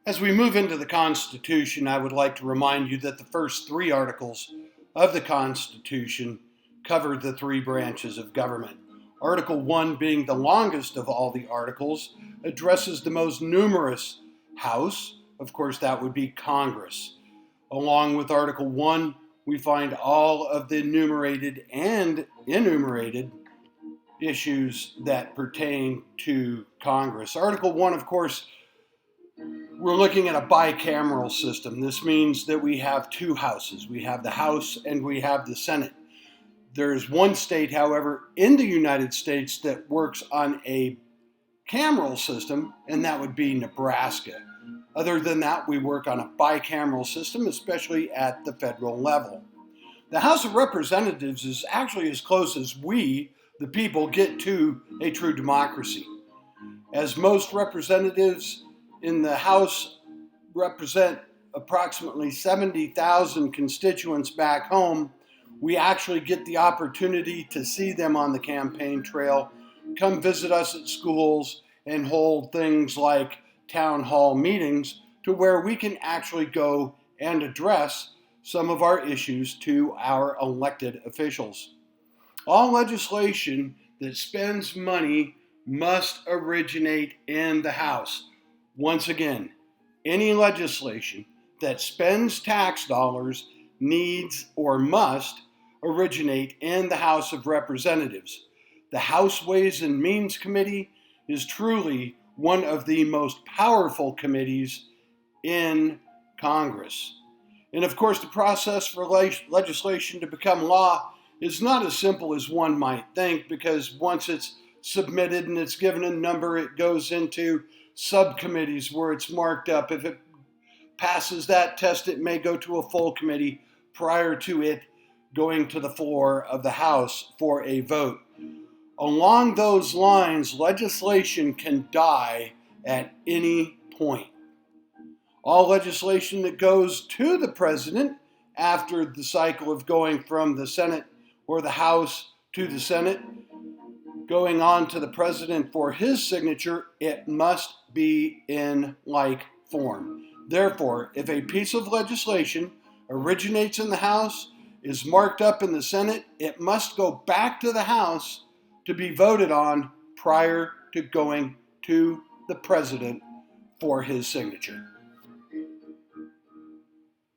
As we move into the Constitution, I would like to remind you that the first three articles of the Constitution cover the three branches of government. Article 1, being the longest of all the articles, addresses the most numerous House. Of course, that would be Congress. Along with Article 1, we find all of the enumerated and enumerated issues that pertain to Congress. Article 1, of course, we're looking at a bicameral system. This means that we have two houses. We have the House and we have the Senate. There is one state, however, in the United States that works on a cameral system, and that would be Nebraska. Other than that, we work on a bicameral system, especially at the federal level. The House of Representatives is actually as close as we, the people, get to a true democracy. As most representatives in the House represent approximately 70,000 constituents back home, we actually get the opportunity to see them on the campaign trail, come visit us at schools, and hold things like town hall meetings to where we can actually go and address some of our issues to our elected officials. All legislation that spends money must originate in the House. Once again, any legislation that spends tax dollars needs or must originate in the House of Representatives. The House Ways and Means Committee is truly one of the most powerful committees in Congress. And of course, the process for legislation to become law is not as simple as one might think, because once it's submitted and it's given a number, it goes into subcommittees where it's marked up. If it passes that test, it may go to a full committee prior to it going to the floor of the House for a vote. Along those lines, legislation can die at any point. All legislation that goes to the president after the cycle of going from the Senate or the House to the Senate, going on to the president for his signature, it must be in like form. Therefore, if a piece of legislation originates in the House, is marked up in the Senate, it must go back to the House to be voted on prior to going to the president for his signature.